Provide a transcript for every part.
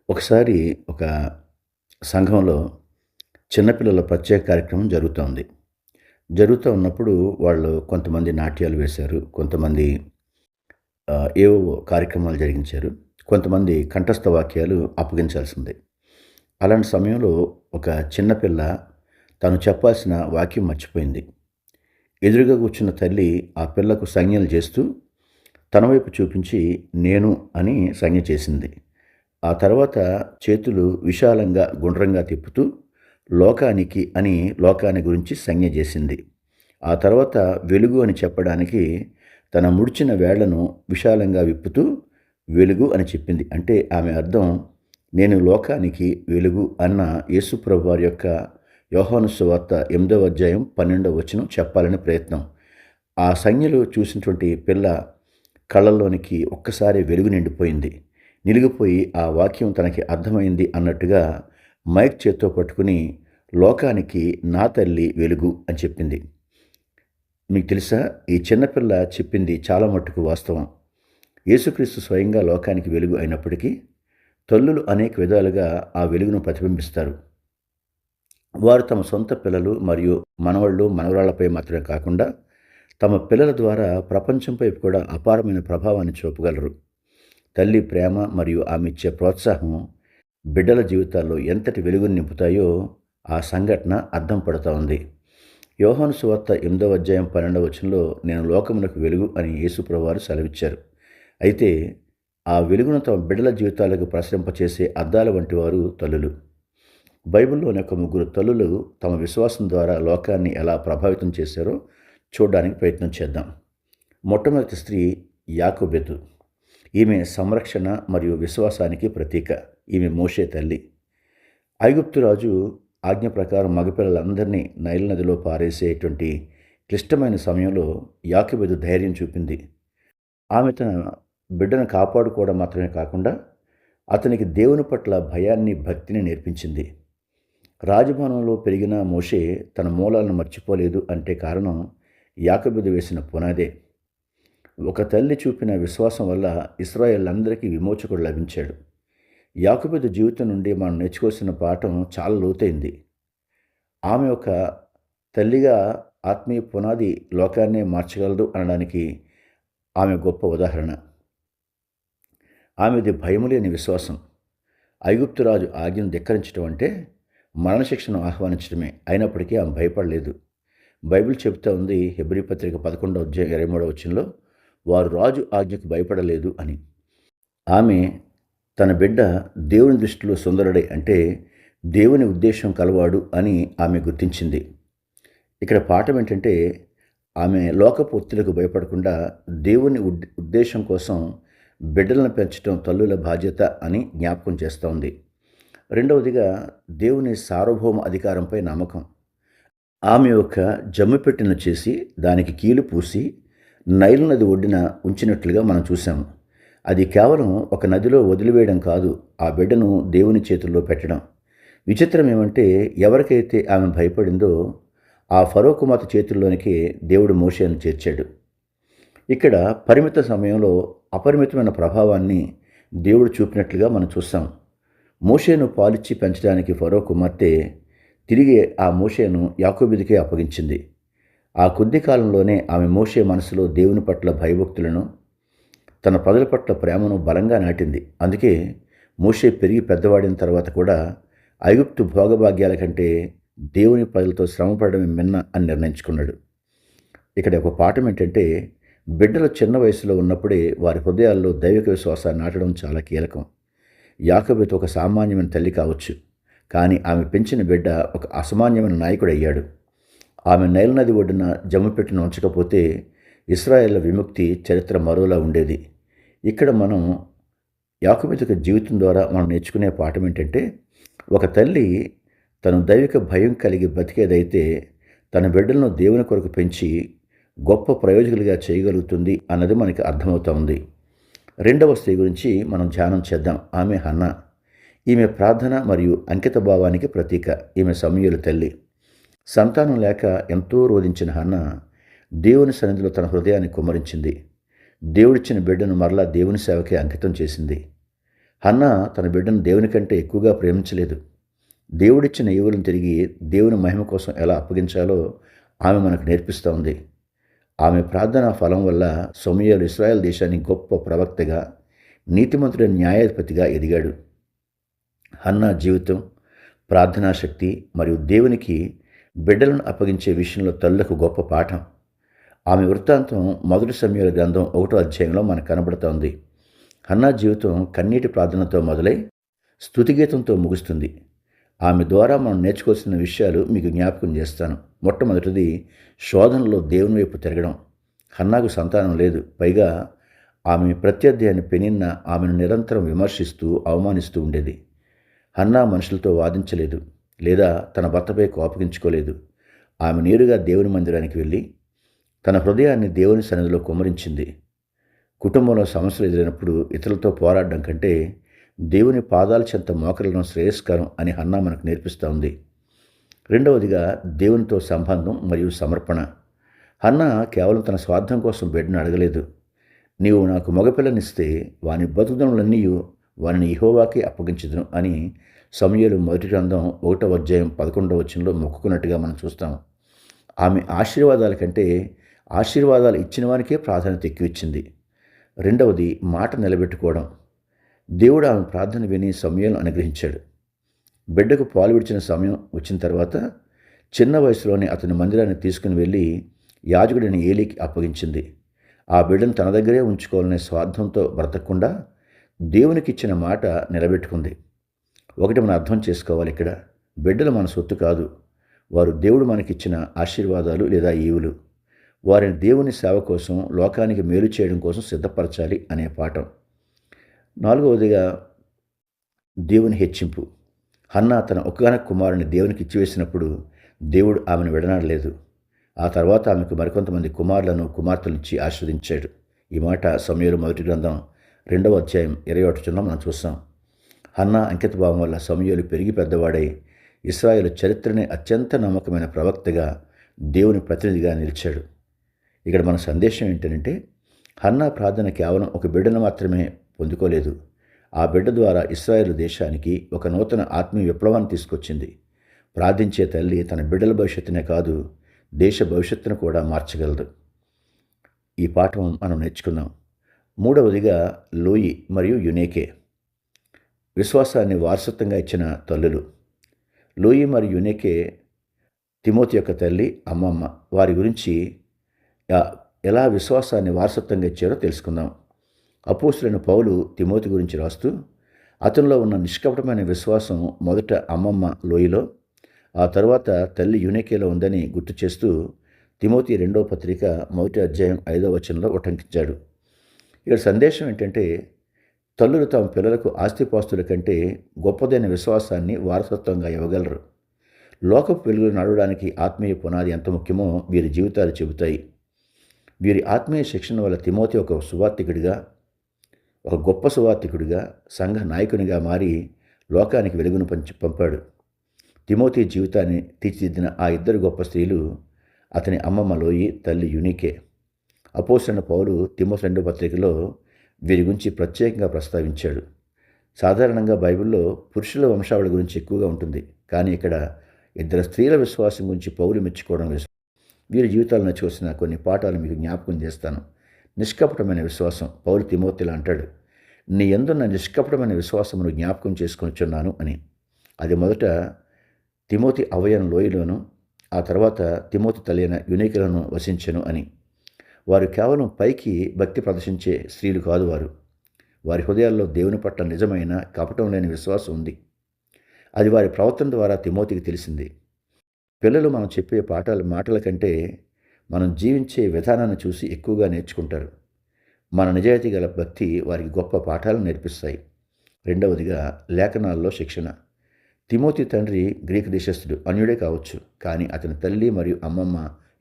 ఒకసారి ఒక సంఘంలో చిన్నపిల్లల ప్రత్యేక కార్యక్రమం జరుగుతోంది. జరుగుతూ ఉన్నప్పుడు వాళ్ళు కొంతమంది నాట్యాలు వేశారు. కొంతమంది ఏవేవో కార్యక్రమాలు జరిగించారు. కొంతమంది కంఠస్థ వాక్యాలు అప్పగించాల్సింది. అలాంటి సమయంలో ఒక చిన్న పిల్ల తను చెప్పాల్సిన వాక్యం మర్చిపోయింది. ఎదురుగా కూర్చున్న తల్లి ఆ పిల్లకు సంజ్ఞలు చేస్తూ తన వైపు చూపించి నేను అని సంజ్ఞ చేసింది. ఆ తర్వాత చేతులు విశాలంగా గుండ్రంగా తిప్పుతూ లోకానికి అని లోకాన్ని గురించి సంజ్ఞ చేసింది. ఆ తర్వాత వెలుగు అని చెప్పడానికి తన ముడిచిన వేళ్లను విశాలంగా విప్పుతూ వెలుగు అని చెప్పింది. అంటే ఆమె అర్థం నేను లోకానికి వెలుగు అన్న యేసుప్రభు వారి యొక్క యోహాను సువార్త 8వ అధ్యాయం 12వ వచనం చెప్పాలని ప్రయత్నం. ఆ సంజ్ఞలు చూసినటువంటి పిల్ల కళ్ళల్లోనికి ఒక్కసారి వెలుగు నిండిపోయింది. నిలిగిపోయి ఆ వాక్యం తనకి అర్థమైంది అన్నట్టుగా మైక్ చేత్తో పట్టుకుని లోకానికి నా తల్లి వెలుగు అని చెప్పింది. మీకు తెలుసా, ఈ చిన్నపిల్ల చెప్పింది చాలా మట్టుకు వాస్తవం. యేసుక్రీస్తు స్వయంగా లోకానికి వెలుగు అయినప్పటికీ తల్లులు అనేక విధాలుగా ఆ వెలుగును ప్రతిబింబిస్తారు. వారు తమ సొంత పిల్లలు మరియు మనవళ్ళు మనవరాళ్లపై మాత్రమే కాకుండా తమ పిల్లల ద్వారా ప్రపంచంపై కూడా అపారమైన ప్రభావాన్ని చూపగలరు. తల్లి ప్రేమ మరియు ఆమె ఇచ్చే ప్రోత్సాహం బిడ్డల జీవితాల్లో ఎంతటి వెలుగును నింపుతాయో ఆ సంఘటన అద్దం పడుతూ ఉంది. యోహాను సువార్త 8వ అధ్యాయం 12వ వచనంలో నేను లోకమునకు వెలుగు అని యేసుప్రభువారు సెలవిచ్చారు. అయితే ఆ వెలుగును తమ బిడ్డల జీవితాలకు ప్రసరింపచేసే అద్దాల వంటి వారు తల్లులు. బైబిల్లోని ఒక ముగ్గురు తల్లులు తమ విశ్వాసం ద్వారా లోకాన్ని ఎలా ప్రభావితం చేశారో చూడడానికి ప్రయత్నం చేద్దాం. మొట్టమొదటి స్త్రీ యాకోబెతు. ఈమె సంరక్షణ మరియు విశ్వాసానికి ప్రతీక. ఈమె మోషే తల్లి. ఐగుప్తు రాజు ఆజ్ఞ ప్రకారం మగపిల్లలందరినీ నైల్ నదిలో పారేసేటువంటి క్లిష్టమైన సమయంలో యాకోబెతు ధైర్యం చూపింది. ఆమె తన బిడ్డను కాపాడుకోవడం మాత్రమే కాకుండా అతనికి దేవుని పట్ల భయాన్ని భక్తిని నేర్పించింది. రాజభవనంలో పెరిగిన మోషే తన మూలాలను మర్చిపోలేదు అంటే కారణం యాకోబెతు వేసిన పునాదే. ఒక తల్లి చూపిన విశ్వాసం వల్ల ఇశ్రాయేళ్లందరికీ విమోచకుడు లభించాడు. యాకోబెతు జీవితం నుండి మనం నేర్చుకోవాల్సిన పాఠం చాలా లోతైంది. ఆమె ఒక తల్లిగా ఆత్మీయ పునాది లోకాన్నే మార్చగలదు అనడానికి ఆమె గొప్ప ఉదాహరణ. ఆమెది భయము లేని విశ్వాసం. ఐగుప్తురాజు ఆజ్ఞను ధిక్కరించడం అంటే మరణశిక్షను ఆహ్వానించడమే. అయినప్పటికీ ఆమె భయపడలేదు. బైబిల్ చెబుతూ ఉంది, హెబ్రీ పత్రిక 11వ అధ్యాయం 23వ వచనంలో, వారు రాజు ఆజ్ఞకు భయపడలేదు అని. ఆమె తన బిడ్డ దేవుని దృష్టిలో సుందరుడై అంటే దేవుని ఉద్దేశం కలవాడు అని ఆమె గుర్తించింది. ఇక్కడ పాఠం ఏంటంటే ఆమె లోకపు ఒత్తిళ్లకు భయపడకుండా దేవుని ఉద్దేశం కోసం బిడ్డలను పెంచడం తల్లుల బాధ్యత అని జ్ఞాపకం చేస్తోంది. రెండవదిగా దేవుని సార్వభౌమ అధికారంపై నమ్మకం. ఆమె ఒక జమ్ము పెట్టెను చేసి దానికి కీలు పూసి నైలు నది ఒడ్డున ఉంచినట్లుగా మనం చూసాము. అది కేవలం ఒక నదిలో వదిలివేయడం కాదు, ఆ బిడ్డను దేవుని చేతుల్లో పెట్టడం. విచిత్రం ఏమంటే ఎవరికైతే ఆమె భయపడిందో ఆ ఫరో కుమార్తె చేతుల్లోనికి దేవుడు మోషేను చేర్చాడు. ఇక్కడ పరిమిత సమయంలో అపరిమితమైన ప్రభావాన్ని దేవుడు చూపినట్లుగా మనం చూస్తాం. మోషేను పాలిచ్చి పెంచడానికి ఫరో కుమార్తె తిరిగి ఆ మోషేను యాకోబుదికే అప్పగించింది. ఆ కొద్ది కాలంలోనే ఆమె మోషే మనసులో దేవుని పట్ల భయభక్తులను, తన ప్రజల పట్ల ప్రేమను బలంగా నాటింది. అందుకే మోషే పెరిగి పెద్దవాడిన తర్వాత కూడా ఐగుప్తు భోగభాగ్యాల కంటే దేవుని ప్రజలతో శ్రమపడమే మిన్న అని నిర్ణయించుకున్నాడు. ఇక్కడ ఒక పాఠం ఏంటంటే బిడ్డలు చిన్న వయసులో ఉన్నప్పుడే వారి హృదయాల్లో దైవిక విశ్వాసాన్ని నాటడం చాలా కీలకం. యాకోబుతో ఒక సామాన్యమైన తల్లి కావచ్చు, కానీ ఆమె పెంచిన బిడ్డ ఒక అసామాన్యమైన నాయకుడు అయ్యాడు. ఆమె నైల్ నది ఒడ్డున జమ్ము పెట్టెను ఉంచకపోతే ఇశ్రాయేళ్ల విముక్తి చరిత్ర మరోలా ఉండేది. ఇక్కడ మనం యాకోబు జీవితం ద్వారా మనం నేర్చుకునే పాఠం ఏంటంటే ఒక తల్లి తను దైవిక భయం కలిగి బతికేదైతే తన బిడ్డలను దేవుని కొరకు పెంచి గొప్ప ప్రయోజకులుగా చేయగలుగుతుంది అన్నది మనకి అర్థమవుతా ఉంది. రెండవ స్త్రీ గురించి మనం ధ్యానం చేద్దాం. ఆమె హన్నా. ఈమె ప్రార్థన మరియు అంకిత భావానికి ప్రతీక. ఈమె సమూయేలు తల్లి. సంతానం లేక ఎంతో రోధించిన హన్నా దేవుని సన్నిధిలో తన హృదయాన్ని కుమ్మరించింది. దేవుడిచ్చిన బిడ్డను మరలా దేవుని సేవకే అంకితం చేసింది. హన్నా తన బిడ్డను దేవుని కంటే ఎక్కువగా ప్రేమించలేదు. దేవుడిచ్చిన ఈవులను తిరిగి దేవుని మహిమ కోసం ఎలా అప్పగించాలో ఆమె మనకు నేర్పిస్తూ ఉంది. ఆమె ప్రార్థనా ఫలం వల్ల సమూయేలు ఇశ్రాయేల్ దేశానికి గొప్ప ప్రవక్తగా, నీతిమంతుడైన న్యాయాధిపతిగా ఎదిగాడు. హన్నా జీవితం, ప్రార్థనా శక్తి మరియు దేవునికి బిడ్డలను అప్పగించే విషయంలో తల్లులకు గొప్ప పాఠం. ఆమె వృత్తాంతం మొదటి సమూయేలు గ్రంథం 1వ అధ్యాయంలో మనకు కనబడుతోంది. హన్నా జీవితం కన్నీటి ప్రార్థనతో మొదలై స్తుతిగీతంతో ముగుస్తుంది. ఆమె ద్వారా మనం నేర్చుకోవాల్సిన విషయాలు మీకు జ్ఞాపకం చేస్తాను. మొట్టమొదటిది, శోధనలో దేవుని వైపు తిరగడం. హన్నాకు సంతానం లేదు. పైగా ఆమె ప్రత్యర్థి అని పెనిన్న ఆమెను నిరంతరం విమర్శిస్తూ అవమానిస్తూ ఉండేది. హన్నా మనుషులతో వాదించలేదు లేదా తన భర్తపై కోపగించుకోలేదు. ఆమె నేరుగా దేవుని మందిరానికి వెళ్ళి తన హృదయాన్ని దేవుని సన్నిధిలో కుమ్మరించింది. కుటుంబంలో సమస్యలు ఎదురైనప్పుడు ఇతరులతో పోరాడడం కంటే దేవుని పాదాల చెంత మోకరడం శ్రేయస్కరం అని హన్నా మనకు నేర్పిస్తూ ఉంది. రెండవదిగా, దేవునితో సంబంధం మరియు సమర్పణ. హన్నా కేవలం తన స్వార్థం కోసం బిడ్డను అడగలేదు. నీవు నాకు మగపిల్లనిస్తే వాని బతుకుదములన్నీ వానిని యెహోవాకే అప్పగించుదును అని సమూయేలు మొదటి గ్రంథం 1వ అధ్యాయం 11వ వచనంలో మొక్కుకున్నట్టుగా మనం చూస్తాం. ఆమె ఆశీర్వాదాల కంటే ఆశీర్వాదాలు ఇచ్చిన వానికే ప్రాధాన్యత ఎక్కువిచ్చింది. రెండవది, మాట నిలబెట్టుకోవడం. దేవుడు ఆమె ప్రార్థన విని సమూయేలును అనుగ్రహించాడు. బిడ్డకు పాలు విడిచిన సమయం వచ్చిన తర్వాత చిన్న వయసులోనే అతని మందిరాన్ని తీసుకుని వెళ్ళి యాజకుడైన ఏలీకి అప్పగించింది. ఆ బిడ్డను తన దగ్గరే ఉంచుకోవాలనే స్వార్థంతో బ్రతకకుండా దేవునికి ఇచ్చిన మాట నిలబెట్టుకుంది. ఒకటి మనం అర్థం చేసుకోవాలి, ఇక్కడ బిడ్డలు మన సొత్తు కాదు. వారు దేవుడు మనకిచ్చిన ఆశీర్వాదాలు లేదా ఈవులు. వారిని దేవుని సేవ కోసం, లోకానికి మేలు చేయడం కోసం సిద్ధపరచాలి అనే పాఠం. నాలుగవదిగా, దేవుని హెచ్చింపు. హన్నా తన ఒక్కగానొక్క కుమారుని దేవునికి ఇచ్చివేసినప్పుడు దేవుడు ఆమెను విడనాడలేదు. ఆ తర్వాత ఆమెకు మరికొంతమంది కుమారులను, కుమార్తెలను ఇచ్చి ఆశీర్వదించాడు. ఈ మాట సమూయేలు మొదటి గ్రంథం 2వ అధ్యాయం 21 మనం చూస్తాం. హన్నా అంకితభావం వల్ల సమూయేలు పెరిగి పెద్దవాడై ఇశ్రాయేలు చరిత్రనే అత్యంత నమ్మకమైన ప్రవక్తగా, దేవుని ప్రతినిధిగా నిలిచాడు. ఇక్కడ మన సందేశం ఏంటంటే, హన్నా ప్రార్థన కేవలం ఒక బిడ్డను మాత్రమే పొందుకోలేదు. ఆ బిడ్డ ద్వారా ఇశ్రాయేలు దేశానికి ఒక నూతన ఆత్మీయ విప్లవాన్ని తీసుకొచ్చింది. ప్రార్థించే తల్లి తన బిడ్డల భవిష్యత్తునే కాదు, దేశ భవిష్యత్తును కూడా మార్చగలదు. ఈ పాఠం మనం నేర్చుకుందాం. మూడవదిగా, లోయి మరియు యునేకే. విశ్వాసాన్ని వారసత్వంగా ఇచ్చిన తల్లులు. లోయి మరియు యునేకే తిమోతి యొక్క తల్లి, అమ్మమ్మ. వారి గురించి ఎలా విశ్వాసాన్ని వారసత్వంగా ఇచ్చారో తెలుసుకుందాం. అపోస్తలుడైన పౌలు తిమోతి గురించి రాస్తూ, అతనిలో ఉన్న నిష్కపటమైన విశ్వాసం మొదట అమ్మమ్మ లోయిలో, ఆ తర్వాత తల్లి యునేకేలో ఉందని గుర్తు చేస్తూ తిమోతి 2వ పత్రిక 1వ అధ్యాయం 5వ వచనంలో ఉటంకించాడు. ఇక్కడ సందేశం ఏంటంటే, తల్లులు తమ పిల్లలకు ఆస్తిపాస్తుల కంటే గొప్పదైన విశ్వాసాన్ని వారసత్వంగా ఇవ్వగలరు. లోకపు వెలుగులు నడవడానికి ఆత్మీయ పునాది ఎంత ముఖ్యమో వీరి జీవితాలు చెబుతాయి. వీరి ఆత్మీయ శిక్షణ వల్ల తిమోతి ఒక సువార్థికుడిగా, ఒక గొప్ప సువార్థికుడిగా, సంఘ నాయకునిగా మారి లోకానికి వెలుగును పంపాడు. తిమోతి జీవితాన్ని తీర్చిదిద్దిన ఆ ఇద్దరు గొప్ప స్త్రీలు అతని అమ్మమ్మ లోయి, తల్లి యునికే. అపోస్తలుడైన పౌలు తిమోతి 2వ పత్రికలో వీరి గురించి ప్రత్యేకంగా ప్రస్తావించాడు. సాధారణంగా బైబిల్లో పురుషుల వంశావళి గురించి ఎక్కువగా ఉంటుంది, కానీ ఇక్కడ ఇద్దరు స్త్రీల విశ్వాసం గురించి పౌలు మెచ్చుకోవడం వీరి జీవితాలు నచ్చుకొచ్చిన కొన్ని పాఠాలు మీకు జ్ఞాపకం చేస్తాను. నిష్కపటమైన విశ్వాసం. పౌలు తిమోతిలా అంటాడు, నీ యందున్న నిష్కపటమైన విశ్వాసమును జ్ఞాపకం చేసుకొనిచున్నాను అని. అది మొదట తిమోతి అవయన లోయలోను, ఆ తర్వాత తిమోతి తల్లి యునికేలను వసించెను అని. వారు కేవలం పైకి భక్తి ప్రదర్శించే స్త్రీలు కాదు. వారి హృదయాల్లో దేవుని పట్ల నిజమైన కపటం లేని విశ్వాసం ఉంది. అది వారి ప్రవర్తన ద్వారా తిమోతికి తెలిసింది. పిల్లలు మనం చెప్పే మాటల కంటే మనం జీవించే విధానాన్ని చూసి ఎక్కువగా నేర్చుకుంటారు. మన నిజాయితీ గల భక్తి వారికి గొప్ప పాఠాలను నేర్పిస్తాయి. రెండవదిగా, లేఖనాల్లో శిక్షణ. తిమోతి తండ్రి గ్రీకు దేశస్థుడు, అన్యుడే కావచ్చు, కానీ అతని తల్లి మరియు అమ్మమ్మ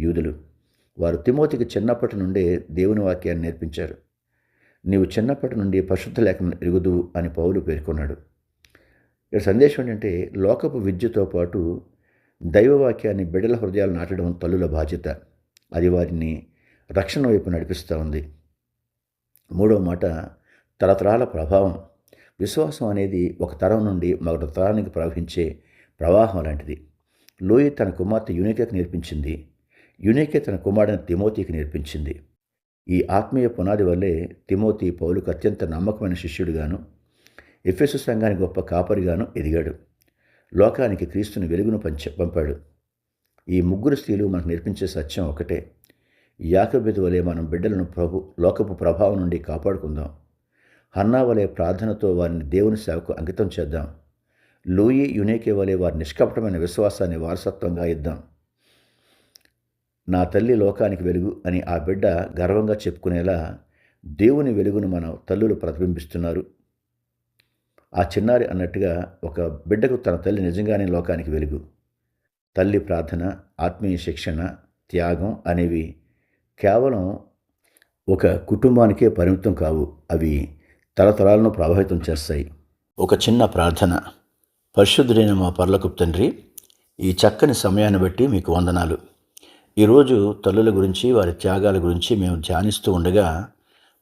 యూదులు. వారు తిమోతికి చిన్నప్పటి నుండే దేవుని వాక్యాన్ని నేర్పించారు. నీవు చిన్నప్పటి నుండి పరిశుద్ధ లేఖనం ఎరుగుదువు అని పౌలు పేర్కొన్నాడు. ఇక్కడ సందేశం ఏంటంటే, లోకపు విద్యతో పాటు దైవవాక్యాన్ని బిడ్డల హృదయాలు నాటడం తల్లుల బాధ్యత. అది వారిని రక్షణ వైపు నడిపిస్తూ ఉంది. మూడవ మాట, తరతరాల ప్రభావం. విశ్వాసం అనేది ఒక తరం నుండి మరొక తరానికి ప్రవహించే ప్రవాహం లాంటిది. లోయి తన కుమార్తె యూనికేకి నేర్పించింది. యూనికే తన కుమారుడైన తిమోతికి నేర్పించింది. ఈ ఆత్మీయ పునాది వల్లే తిమోతి పౌలుకు అత్యంత నమ్మకమైన శిష్యుడిగాను, ఎఫెసు సంఘానికి గొప్ప కాపరిగాను ఎదిగాడు. లోకానికి క్రీస్తుని వెలుగును పంపాడు. ఈ ముగ్గురు స్త్రీలు మనకు నేర్పించే సత్యం ఒకటే: యాకోబెదు వలె మనం బిడ్డలను లోకపు ప్రభావం నుండి కాపాడుకుందాం. హన్నా వలె ప్రార్థనతో వారిని దేవుని సేవకు అంకితం చేద్దాం. లూయి, యునేకే వలె వారి నిష్కపటమైన విశ్వాసాన్ని వారసత్వంగా ఇద్దాం. నా తల్లి లోకానికి వెలుగు అని ఆ బిడ్డ గర్వంగా చెప్పుకునేలా దేవుని వెలుగును మన తల్లులు ప్రతిబింబిస్తున్నారు. ఆ చిన్నారి అన్నట్టుగా ఒక బిడ్డకు తన తల్లి నిజంగానే లోకానికి వెలుగు. తల్లి ప్రార్థన, ఆత్మీయ శిక్షణ, త్యాగం అనేవి కేవలం ఒక కుటుంబానికే పరిమితం కావు. అవి తరతరాలను ప్రభావితం చేస్తాయి. ఒక చిన్న ప్రార్థన. పరిశుద్ధుడైన మా పరలోకపు తండ్రి, ఈ చక్కని సమయాన్ని బట్టి మీకు వందనాలు. ఈరోజు తల్లుల గురించి, వారి త్యాగాల గురించి మేము ధ్యానిస్తూ ఉండగా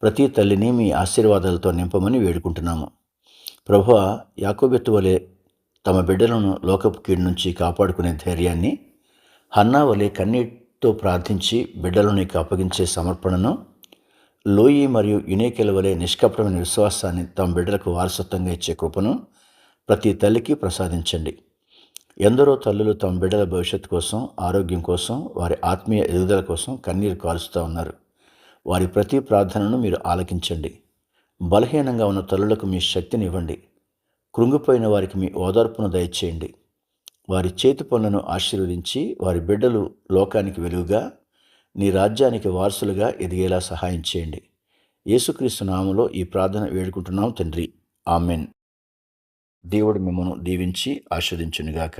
ప్రతి తల్లిని మీ ఆశీర్వాదాలతో నింపమని వేడుకుంటున్నాము. ప్రభువా, యాకోబెత్తు వలె తమ బిడ్డలను లోకపు కీడు నుంచి కాపాడుకునే ధైర్యాన్ని, హన్నా వలె కన్నీటితో ప్రార్థించి బిడ్డలను నీకు అప్పగించే సమర్పణను, లోయి మరియు యునేకెల వలె నిష్కపటమైన విశ్వాసాన్ని తమ బిడ్డలకు వారసత్వంగా ఇచ్చే కృపను ప్రతి తల్లికి ప్రసాదించండి. ఎందరో తల్లులు తమ బిడ్డల భవిష్యత్తు కోసం, ఆరోగ్యం కోసం, వారి ఆత్మీయ ఎదుగుదల కోసం కన్నీరు కారుస్తూ ఉన్నారు. వారి ప్రతి ప్రార్థనను మీరు ఆలకించండి. బలహీనంగా ఉన్న తల్లులకు మీ శక్తిని ఇవ్వండి. కృంగిపోయిన వారికి మీ ఓదార్పును దయచేయండి. వారి చేతి పనులను ఆశీర్వదించి వారి బిడ్డలు లోకానికి వెలుగుగా, నీ రాజ్యానికి వారసులుగా ఎదిగేలా సహాయం చేయండి. యేసుక్రీస్తు నామములో ఈ ప్రార్థన వేడుకుంటున్నాం తండ్రి. ఆమెన్. దేవుడు మిమ్మల్ని దీవించి ఆశీర్వదించునుగాక.